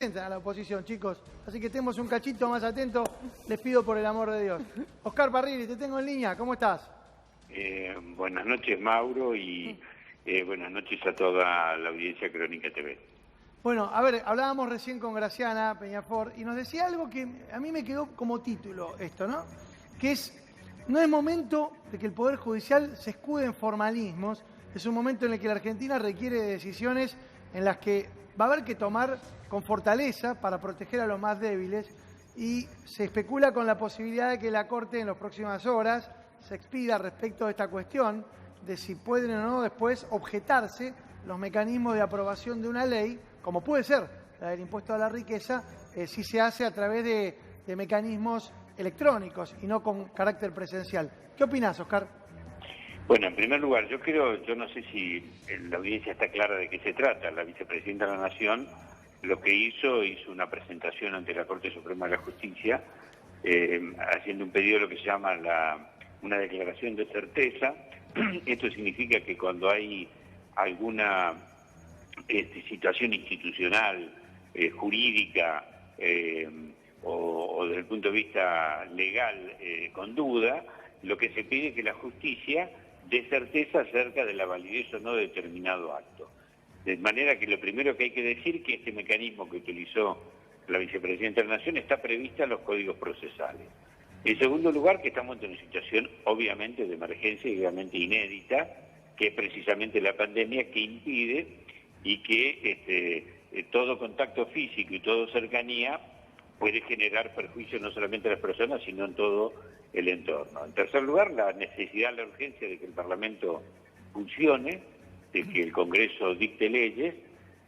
A la oposición, chicos. Así que estemos un cachito más atentos, les pido por el amor de Dios. Oscar Parrilli, te tengo en línea, ¿cómo estás? Buenas noches, Mauro, y buenas noches a toda la audiencia Crónica TV. Bueno, a ver, hablábamos recién con Graciana Peñafort y nos decía algo que a mí me quedó como título esto, ¿no? Que no es momento de que el Poder Judicial se escude en formalismos, es un momento en el que la Argentina requiere de decisiones en las que va a haber que tomar con fortaleza para proteger a los más débiles y se especula con la posibilidad de que la Corte en las próximas horas se expida respecto a esta cuestión de si pueden o no después objetarse los mecanismos de aprobación de una ley, como puede ser la del impuesto a la riqueza, si se hace a través de mecanismos electrónicos y no con carácter presencial. ¿Qué opinás, Oscar? Bueno, en primer lugar, yo no sé si la audiencia está clara de qué se trata. La vicepresidenta de la Nación lo que hizo una presentación ante la Corte Suprema de la Justicia, haciendo un pedido de lo que se llama una declaración de certeza. Esto significa que cuando hay alguna situación institucional, jurídica o desde el punto de vista legal con duda, lo que se pide es que la justicia dé certeza acerca de la validez o no de determinado acto. De manera que lo primero que hay que decir que este mecanismo que utilizó la vicepresidenta de la Nación está prevista en los códigos procesales. En segundo lugar, que estamos en una situación obviamente de emergencia y obviamente inédita, que es precisamente la pandemia, que impide y que todo contacto físico y toda cercanía puede generar perjuicio no solamente a las personas, sino en todo el entorno. En tercer lugar, la necesidad, la urgencia de que el Parlamento funcione, de que el Congreso dicte leyes,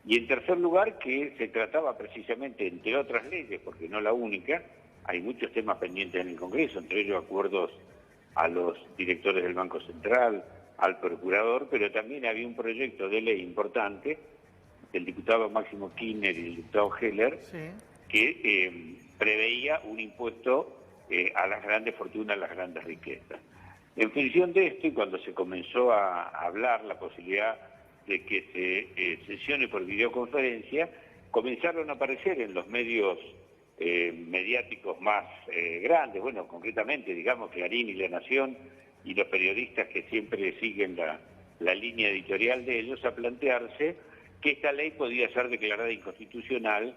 y en tercer lugar, que se trataba precisamente, entre otras leyes, porque no la única, hay muchos temas pendientes en el Congreso, entre ellos acuerdos a los directores del Banco Central, al procurador, pero también había un proyecto de ley importante del diputado Máximo Kirchner y del diputado Heller, sí, que preveía un impuesto a las grandes fortunas, a las grandes riquezas. En función de esto, y cuando se comenzó a hablar la posibilidad de que se sesione por videoconferencia, comenzaron a aparecer en los medios mediáticos más grandes, bueno, concretamente, digamos, Clarín y La Nación, y los periodistas que siempre siguen la línea editorial de ellos, a plantearse que esta ley podía ser declarada inconstitucional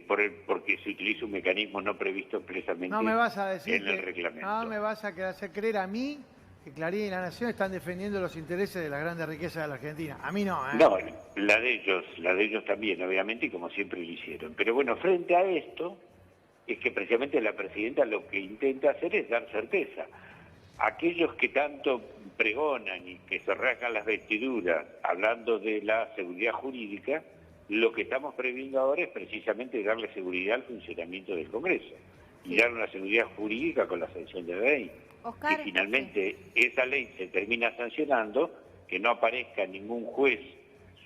porque se utiliza un mecanismo no previsto expresamente en el reglamento. No me vas a hacer creer a mí que Clarín y La Nación están defendiendo los intereses de las grandes riquezas de la Argentina. A mí no, ¿eh? No, la de ellos también, obviamente, y como siempre lo hicieron. Pero bueno, frente a esto, es que precisamente la presidenta lo que intenta hacer es dar certeza. Aquellos que tanto pregonan y que se rasgan las vestiduras hablando de la seguridad jurídica, lo que estamos previendo ahora es precisamente darle seguridad al funcionamiento del Congreso y dar una seguridad jurídica con la sanción de la ley. Oscar, que finalmente esa ley se termina sancionando, que no aparezca ningún juez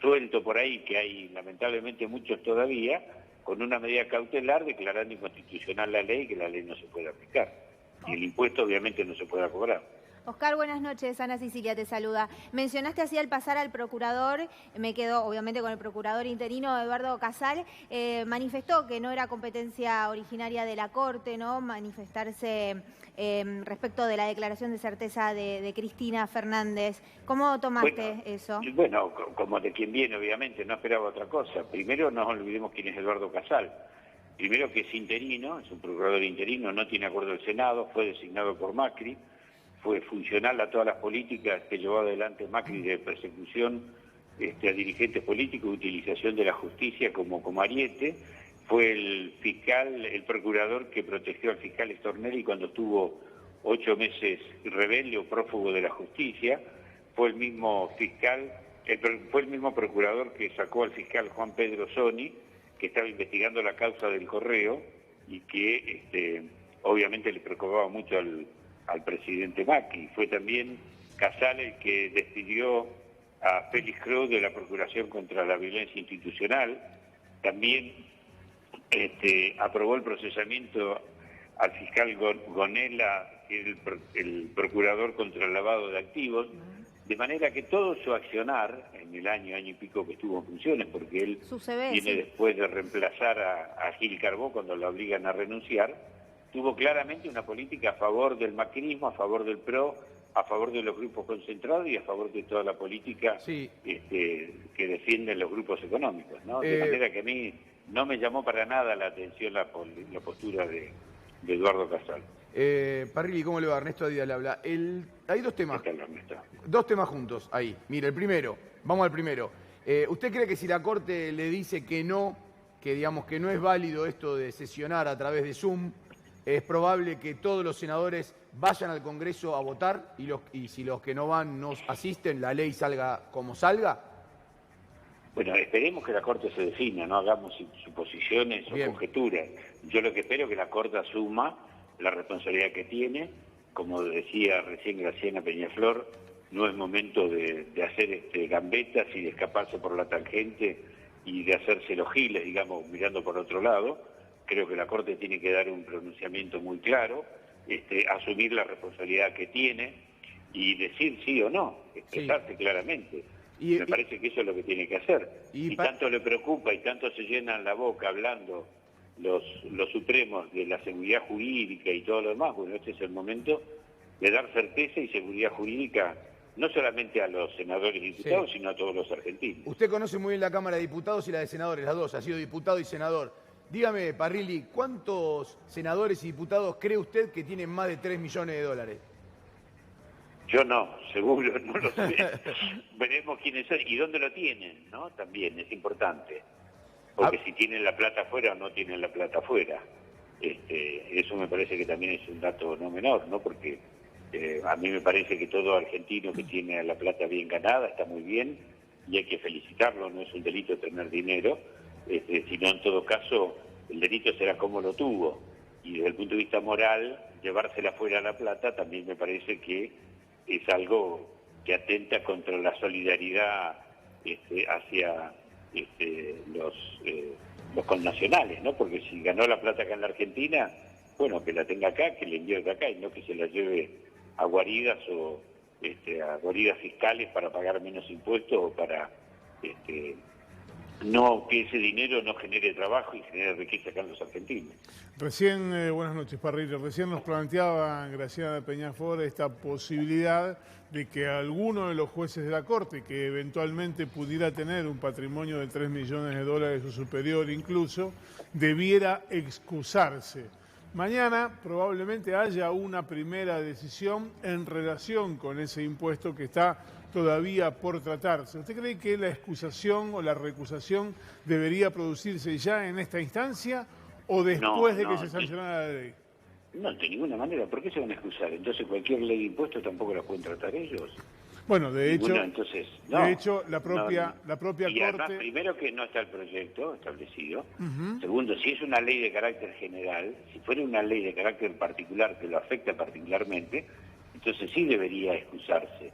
suelto por ahí, que hay lamentablemente muchos todavía, con una medida cautelar declarando inconstitucional la ley y que la ley no se puede aplicar. Y el impuesto obviamente no se pueda cobrar. Oscar, buenas noches. Ana Sicilia te saluda. Mencionaste así al pasar al procurador, me quedo obviamente con el procurador interino Eduardo Casal, manifestó que no era competencia originaria de la Corte, ¿no? Manifestarse respecto de la declaración de certeza de Cristina Fernández. ¿Cómo tomaste eso? Bueno, como de quien viene, obviamente, no esperaba otra cosa. Primero, no olvidemos quién es Eduardo Casal. Primero, que es interino, es un procurador interino, no tiene acuerdo del Senado, fue designado por Macri, fue funcional a todas las políticas que llevó adelante Macri de persecución a dirigentes políticos, utilización de la justicia como ariete, fue el fiscal, el procurador que protegió al fiscal Stornelli cuando estuvo 8 meses rebelde o prófugo de la justicia, fue el mismo fiscal, fue el mismo procurador que sacó al fiscal Juan Pedro Soni, que estaba investigando la causa del Correo y que obviamente le preocupaba mucho al presidente Macri. Fue también Casal el que despidió a Félix Croix de la Procuración contra la Violencia Institucional. También aprobó el procesamiento al fiscal Gonella, que es el procurador contra el lavado de activos. De manera que todo su accionar, en el año y pico que estuvo en funciones, porque él viene después de reemplazar a Gil Carbó cuando lo obligan a renunciar, tuvo claramente una política a favor del macrismo, a favor del PRO, a favor de los grupos concentrados y a favor de toda la política que defienden los grupos económicos, ¿no? De manera que a mí no me llamó para nada la atención la postura de Eduardo Casal. Parrilli, ¿cómo le va? Ernesto Díaz le habla. Hay dos temas. ¿Qué tal, Ernesto? Dos temas juntos ahí. Mire, el primero, vamos al primero. ¿Usted cree que si la Corte le dice que no, que digamos que no es válido esto de sesionar a través de Zoom, es probable que todos los senadores vayan al Congreso a votar y si los que no van no asisten, la ley salga como salga? Bueno, esperemos que la Corte se defina, no hagamos suposiciones o conjeturas. Yo lo que espero es que la Corte asuma la responsabilidad que tiene. Como decía recién Graciana Peñaflor, no es momento de hacer gambetas y de escaparse por la tangente y de hacerse los giles, digamos, mirando por otro lado. Creo que la Corte tiene que dar un pronunciamiento muy claro, asumir la responsabilidad que tiene y decir sí o no, expresarse claramente. Me parece que eso es lo que tiene que hacer. Y tanto le preocupa y tanto se llenan la boca hablando los supremos de la seguridad jurídica y todo lo demás. Bueno, este es el momento de dar certeza y seguridad jurídica no solamente a los senadores y diputados, sino a todos los argentinos. Usted conoce muy bien la Cámara de Diputados y la de Senadores, las dos, ha sido diputado y senador. Dígame, Parrilli, ¿cuántos senadores y diputados cree usted que tienen más de 3 millones de dólares? Yo no, seguro, no lo sé. Veremos quiénes son y dónde lo tienen, ¿no? También es importante. Porque si tienen la plata afuera o no tienen la plata afuera. Eso me parece que también es un dato no menor, ¿no? Porque a mí me parece que todo argentino que tiene la plata bien ganada está muy bien y hay que felicitarlo, no es un delito tener dinero, sino en todo caso el delito será cómo lo tuvo. Y desde el punto de vista moral, llevársela fuera la plata también me parece que es algo que atenta contra la solidaridad hacia los connacionales, ¿no? Porque si ganó la plata acá en la Argentina, bueno, que la tenga acá, que le invierta acá y no que se la lleve a guaridas o a guaridas fiscales para pagar menos impuestos o para no que ese dinero no genere trabajo y genere riqueza acá en los argentinos. Recién, buenas noches, Parrilli, recién nos planteaba Graciana Peñaflor esta posibilidad de que alguno de los jueces de la Corte, que eventualmente pudiera tener un patrimonio de 3 millones de dólares o superior incluso, debiera excusarse. Mañana probablemente haya una primera decisión en relación con ese impuesto que está todavía por tratarse. ¿Usted cree que la excusación o la recusación debería producirse ya en esta instancia o después de que se sancionara la ley? No, de ninguna manera. ¿Por qué se van a excusar? Entonces cualquier ley de impuestos tampoco la pueden tratar ellos. Bueno, de hecho, la propia y Corte... además, primero que no está el proyecto establecido. Segundo, si es una ley de carácter general, si fuera una ley de carácter particular que lo afecta particularmente, entonces sí debería excusarse.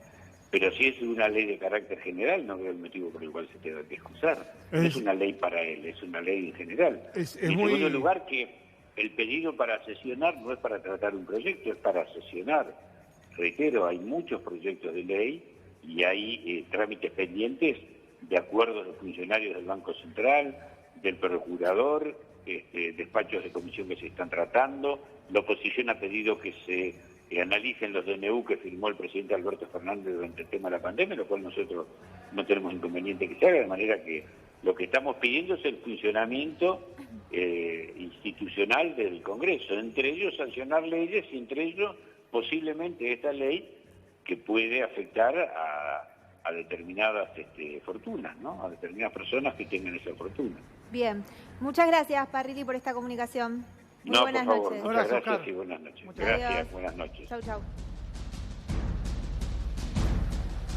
Pero si es una ley de carácter general, no veo el motivo por el cual se tenga que excusar. No es una ley para él, es una ley en general. En segundo lugar, que el pedido para sesionar no es para tratar un proyecto, es para sesionar. Reitero, hay muchos proyectos de ley y hay trámites pendientes de acuerdos de funcionarios del Banco Central, del Procurador, despachos de comisión que se están tratando. La oposición ha pedido que se analicen los DNU que firmó el presidente Alberto Fernández durante el tema de la pandemia, lo cual nosotros no tenemos inconveniente que se haga, de manera que lo que estamos pidiendo es el funcionamiento institucional del Congreso, entre ellos sancionar leyes y entre ellos posiblemente esta ley que puede afectar a determinadas fortunas, ¿no? A determinadas personas que tengan esa fortuna. Bien, muchas gracias, Parrilli, por esta comunicación. Muy buenas noches. Muchas gracias y buenas noches. Gracias, buenas noches. Chau, chau.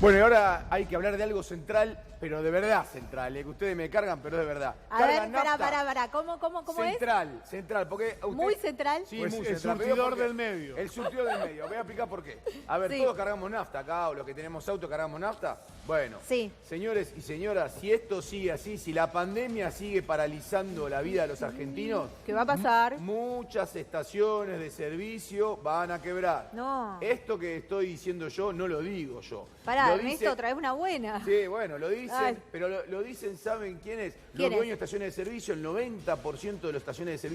Bueno, y ahora hay que hablar de algo central, pero de verdad central, que ustedes me cargan, pero de verdad. A ver, pará. ¿Cómo es? Central, porque usted... ¿Muy central? Sí, Pues muy el central. surtidor Porque- del medio. El surtidor del medio. Voy a explicar por qué. A ver, Sí. todos cargamos nafta acá, o los que tenemos auto cargamos nafta. Bueno, Sí. señores y señoras, si esto sigue así, si la pandemia sigue paralizando la vida de los argentinos, ¿Qué va a pasar? muchas estaciones de servicio van a quebrar. No. Esto que estoy diciendo yo no lo digo yo. Pará, Lo Ernesto, dice- trae una buena. Sí, bueno, lo dicen, Ay. pero lo dicen, ¿saben quiénes? Los ¿Quiénes? dueños de estaciones de servicio, el 90% de las estaciones de servicio